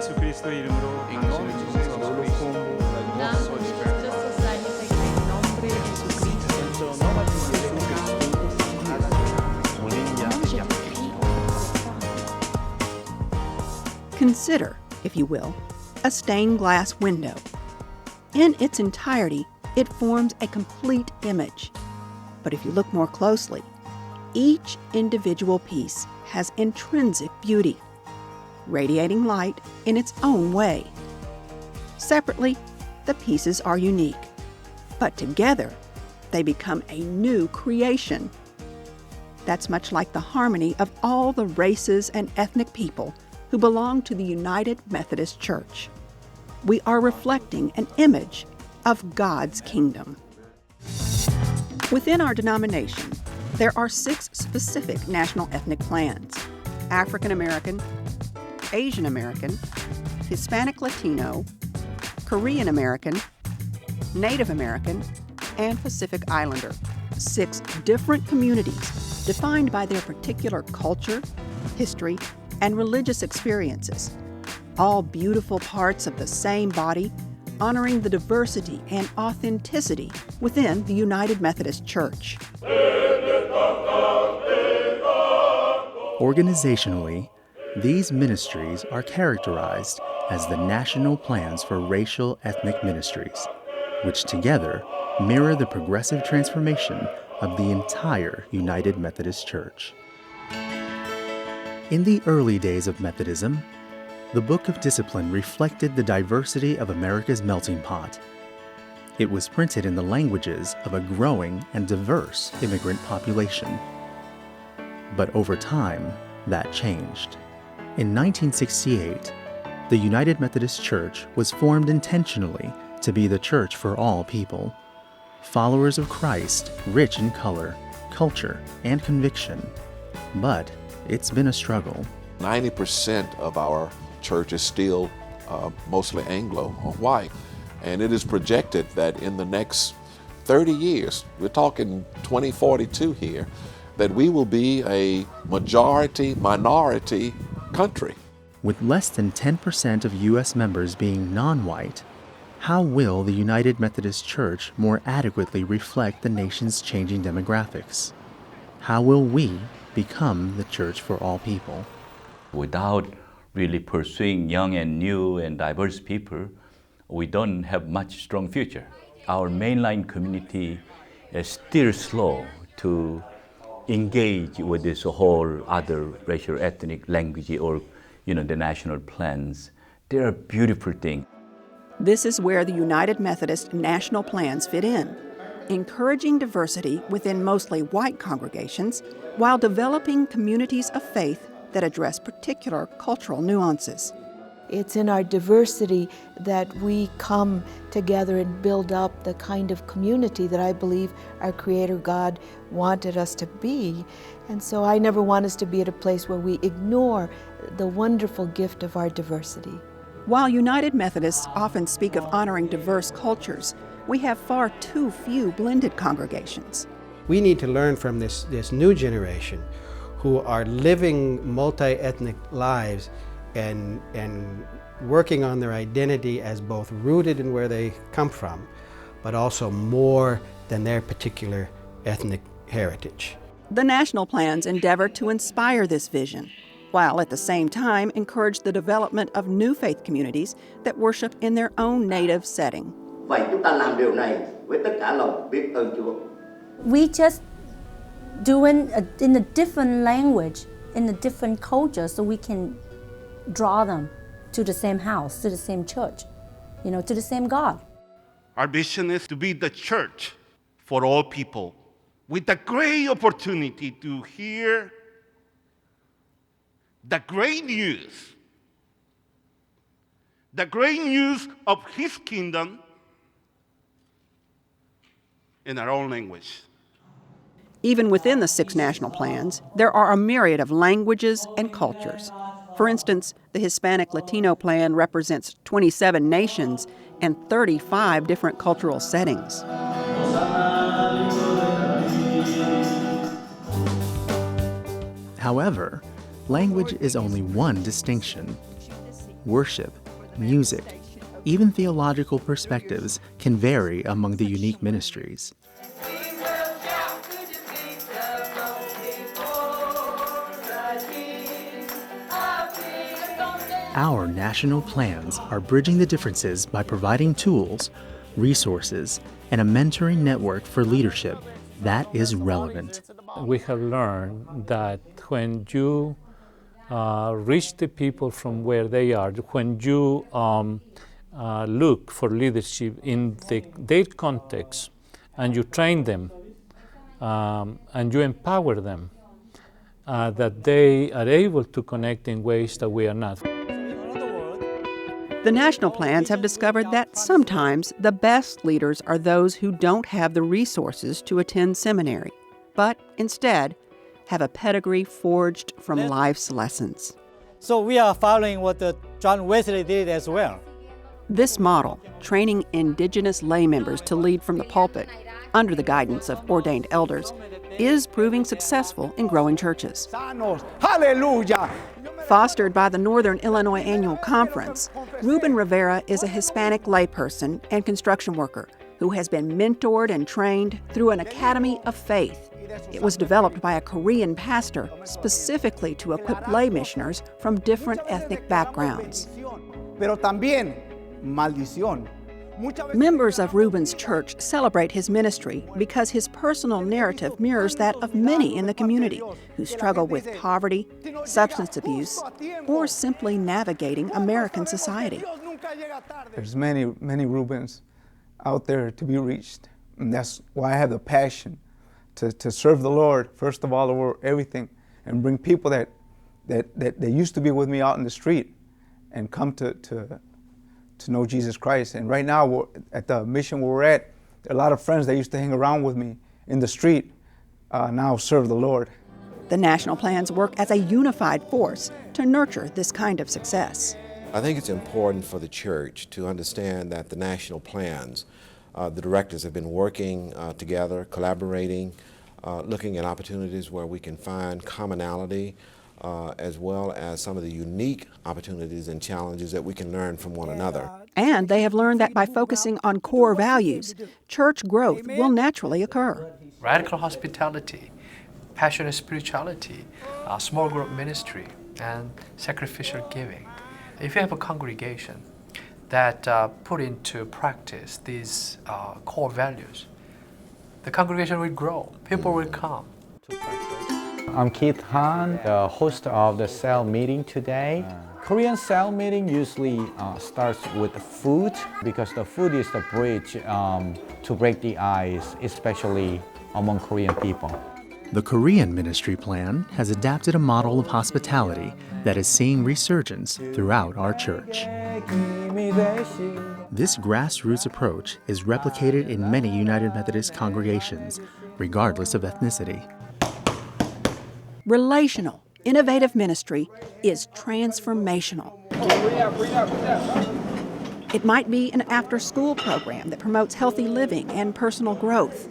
예수 그리스도의 이름으로 En 당신을 nome de 주소서. Jesus Cristo, no Damos soy nuestra esperanza. sociedad en nombre de Jesucristo. Consider, if you will, a stained glass window. In its entirety, it forms a complete image. But if you look more closely, each individual piece has intrinsic beauty, radiating light in its own way. Separately, the pieces are unique, but together, they become a new creation. That's much like the harmony of all the races and ethnic people who belong to the United Methodist Church. We are reflecting an image of God's kingdom. Within our denomination, there are 6 specific national ethnic plans: African American, Asian American, Hispanic Latino, Korean American, Native American, and Pacific Islander. 6 different communities defined by their particular culture, history, and religious experiences, all beautiful parts of the same body, honoring the diversity and authenticity within the United Methodist Church. Organizationally, these ministries are characterized as the National Plans for Racial Ethnic Ministries, which together mirror the progressive transformation of the entire United Methodist Church. In the early days of Methodism, the Book of Discipline reflected the diversity of America's melting pot. It was printed in the languages of a growing and diverse immigrant population. But over time, that changed. In 1968, the United Methodist Church was formed intentionally to be the church for all people, followers of Christ, rich in color, culture, and conviction. But it's been a struggle. 90% of our church is still mostly Anglo or white, and it is projected that in the next 30 years, we're talking 2042 here, that we will be a minority country. With less than 10% of U.S. members being non-white, how will the United Methodist Church more adequately reflect the nation's changing demographics? How will we become the church for all people? Without really pursuing young and new and diverse people, we don't have much strong future. Our mainline community is still slow to engage with this whole other racial, ethnic, language, or the national plans. They're a beautiful thing. This is where the United Methodist national plans fit in, encouraging diversity within mostly white congregations while developing communities of faith that address particular cultural nuances. It's in our diversity that we come together and build up the kind of community that I believe our Creator God wanted us to be. And so I never want us to be at a place where we ignore the wonderful gift of our diversity. While United Methodists often speak of honoring diverse cultures, we have far too few blended congregations. We need to learn from this new generation who are living multi-ethnic lives and working on their identity as both rooted in where they come from, but also more than their particular ethnic heritage. The national plans endeavor to inspire this vision, while at the same time encourage the development of new faith communities that worship in their own native setting. Vậy chúng ta làm điều này với tất cả lòng biết ơn Chúa. We just doing in a different language, in a different culture, so we can draw them to the same house, to the same church, to the same God. Our vision is to be the church for all people, with the great opportunity to hear the great news of His kingdom in our own language. Even within the 6 national plans, there are a myriad of languages and cultures. For instance, the Hispanic Latino plan represents 27 nations and 35 different cultural settings. However, language is only one distinction. worship, music, even theological perspectives can vary among the unique ministries. Our national plans are bridging the differences by providing tools, resources, and a mentoring network for leadership that is relevant. We have learned that when you reach the people from where they are, when you look for leadership in their context, and you train them, and you empower them, that they are able to connect in ways that we are not. The national plans have discovered that sometimes the best leaders are those who don't have the resources to attend seminary, but instead have a pedigree forged from life's lessons. So we are following what John Wesley did as well. This model, training indigenous lay members to lead from the pulpit under the guidance of ordained elders, is proving successful in growing churches. Hallelujah! Fostered by the Northern Illinois Annual Conference, Ruben Rivera is a Hispanic layperson and construction worker who has been mentored and trained through an academy of faith. It was developed by a Korean pastor specifically to equip lay missioners from different ethnic backgrounds. Pero también maldición. Members of Ruben's church celebrate his ministry because his personal narrative mirrors that of many in the community who struggle with poverty, substance abuse, or simply navigating American society. There's many Rubens out there to be reached, and that's why I have the passion to serve the Lord, first of all, over everything, and bring people that used to be with me out in the street and come to know Jesus Christ. And right now, at the mission where we're at, there are a lot of friends that used to hang around with me in the street now serve the Lord. The national plans work as a unified force to nurture this kind of success. I think it's important for the church to understand that the national plans, the directors have been working together, collaborating, looking at opportunities where we can find commonality, as well as some of the unique opportunities and challenges that we can learn from one another. And they have learned that by focusing on core values, church growth will naturally occur. Radical hospitality, passionate spirituality, small group ministry, and sacrificial giving. If you have a congregation that put into practice these core values, the congregation will grow, people will come. I'm Keith Han, the host of the cell meeting today. Korean cell meeting usually starts with food because the food is the bridge to break the ice, especially among Korean people. The Korean ministry plan has adapted a model of hospitality that is seeing resurgence throughout our church. This grassroots approach is replicated in many United Methodist congregations, regardless of ethnicity. Relational, innovative ministry is transformational. It might be an after-school program that promotes healthy living and personal growth.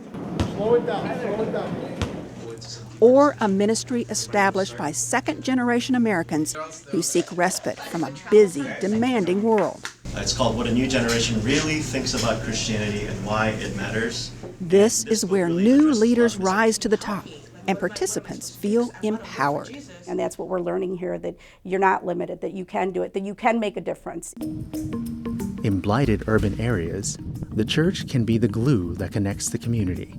Or a ministry established by second-generation Americans who seek respite from a busy, demanding world. It's called What a New Generation Really Thinks About Christianity and Why It Matters. This is where new leaders rise to the top and participants feel empowered. And that's what we're learning here, that you're not limited, that you can do it, that you can make a difference. In blighted urban areas, the church can be the glue that connects the community.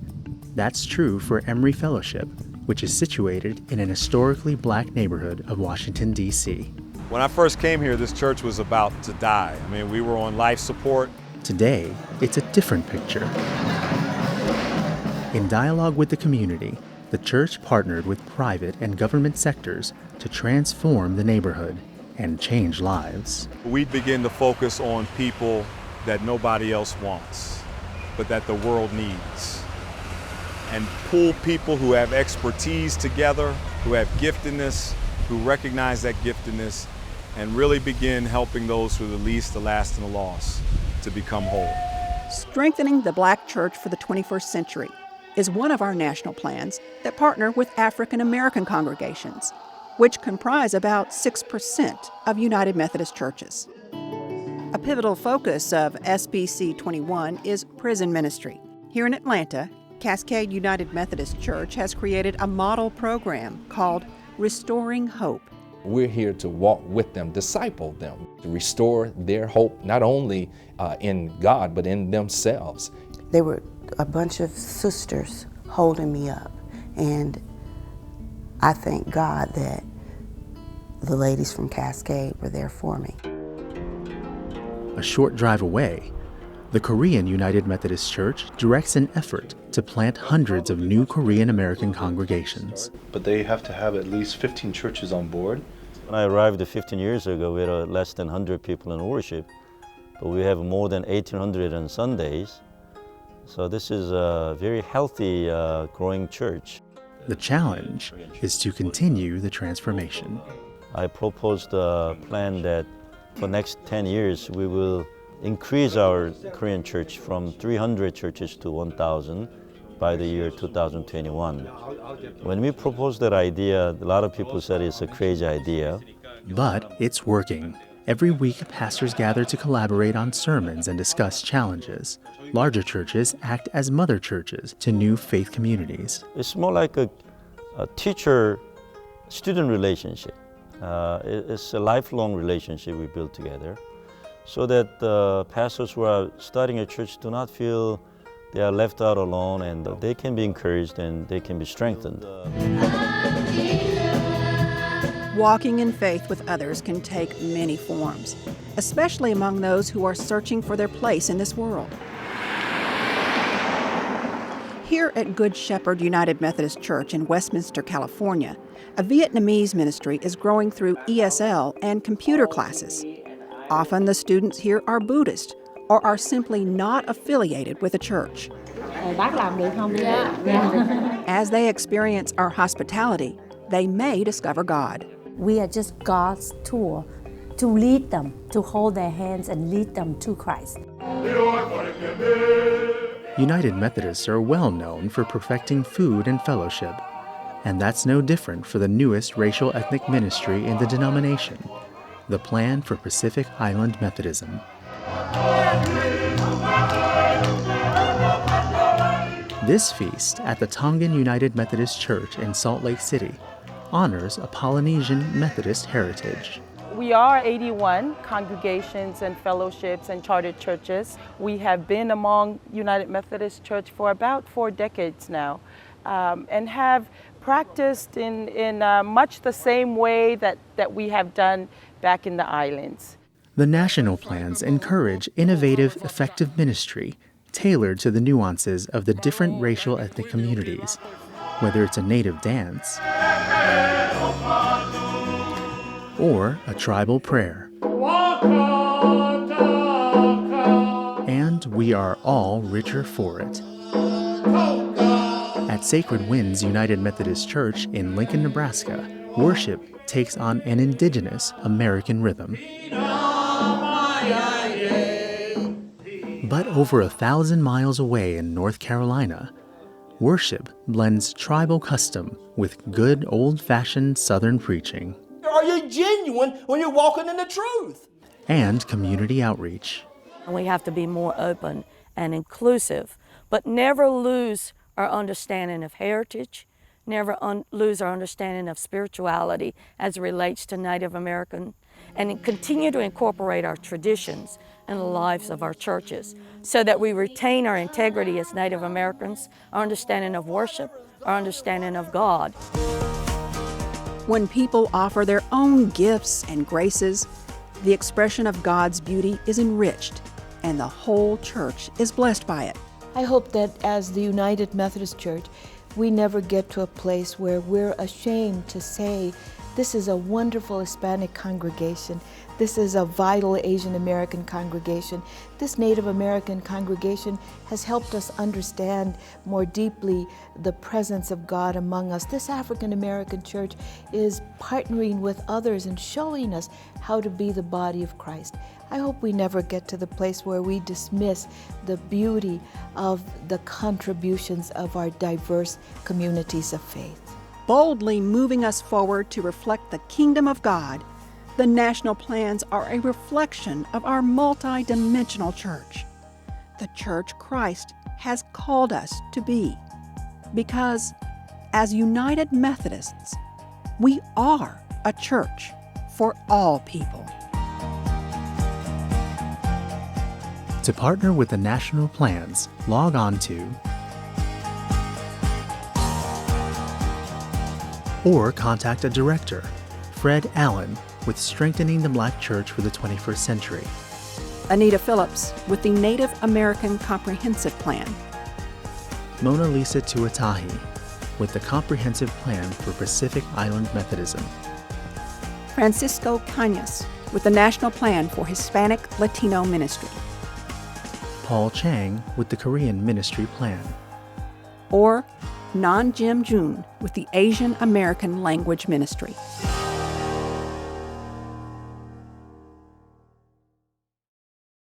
That's true for Emory Fellowship, which is situated in an historically black neighborhood of Washington, D.C. When I first came here, this church was about to die. I mean, we were on life support. Today, it's a different picture. In dialogue with the community, the church partnered with private and government sectors to transform the neighborhood and change lives. We begin to focus on people that nobody else wants, but that the world needs. And pull people who have expertise together, who have giftedness, who recognize that giftedness, and really begin helping those who are the least, the last, and the lost to become whole. Strengthening the black church for the 21st century is one of our national plans that partner with African American congregations. which comprise about 6% of United Methodist churches. A pivotal focus of SBC 21 is prison ministry. Here in Atlanta, Cascade United Methodist Church has created a model program called Restoring Hope. We're here to walk with them, disciple them, to restore their hope, not only in God, but in themselves. There were a bunch of sisters holding me up, and I thank God that the ladies from Cascade were there for me. A short drive away, the Korean United Methodist Church directs an effort to plant hundreds of new Korean American congregations. But they have to have at least 15 churches on board. When I arrived 15 years ago, we had less than 100 people in worship, but we have more than 1,800 on Sundays. So this is a very healthy, growing church. The challenge is to continue the transformation. I proposed a plan that for next 10 years, we will increase our Korean church from 300 churches to 1,000 by the year 2021. When we proposed that idea, a lot of people said it's a crazy idea. But it's working. Every week, pastors gather to collaborate on sermons and discuss challenges. Larger churches act as mother churches to new faith communities. It's more like a teacher-student relationship. It's a lifelong relationship we build together so that pastors who are starting a church do not feel they are left out alone, and they can be encouraged and they can be strengthened. Walking in faith with others can take many forms, especially among those who are searching for their place in this world. Here at Good Shepherd United Methodist Church in Westminster, California, a Vietnamese ministry is growing through ESL and computer classes. Often the students here are Buddhist or are simply not affiliated with a church. As they experience our hospitality, they may discover God. We are just God's tool to lead them, to hold their hands and lead them to Christ. United Methodists are well known for perfecting food and fellowship, and that's no different for the newest racial ethnic ministry in the denomination, the Plan for Pacific Island Methodism. This feast at the Tongan United Methodist Church in Salt Lake City honors a Polynesian Methodist heritage. We are 81 congregations and fellowships and chartered churches. We have been among United Methodist Church for about 4 decades now, and have practiced in much the same way that we have done back in the islands. The national plans encourage innovative, effective ministry tailored to the nuances of the different racial ethnic communities, whether it's a native dance or a tribal prayer. And we are all richer for it. At Sacred Winds United Methodist Church in Lincoln, Nebraska, worship takes on an indigenous American rhythm. But over 1,000 miles away in North Carolina, worship blends tribal custom with good old-fashioned Southern preaching. Are you genuine when you're walking in the truth? And community outreach. We have to be more open and inclusive, but never lose our understanding of heritage, never lose our understanding of spirituality as it relates to Native American, and continue to incorporate our traditions in the lives of our churches so that we retain our integrity as Native Americans, our understanding of worship, our understanding of God. When people offer their own gifts and graces, the expression of God's beauty is enriched, and the whole church is blessed by it. I hope that as the United Methodist Church, we never get to a place where we're ashamed to say, this is a wonderful Hispanic congregation. This is a vital Asian American congregation. This Native American congregation has helped us understand more deeply the presence of God among us. This African American church is partnering with others and showing us how to be the body of Christ. I hope we never get to the place where we dismiss the beauty of the contributions of our diverse communities of faith. boldly moving us forward to reflect the kingdom of God, the national plans are a reflection of our multi-dimensional church, the church Christ has called us to be. Because as United Methodists, we are a church for all people. To partner with the national plans, log on to or contact a director, Fred Allen, with Strengthening the Black Church for the 21st Century. Anita Phillips with the Native American Comprehensive Plan. Mona Lisa Tuatahi with the Comprehensive Plan for Pacific Island Methodism. Francisco Cañas with the National Plan for Hispanic Latino Ministry. Paul Chang with the Korean Ministry Plan. Or Nan Jim Jun with the Asian American Language Ministry.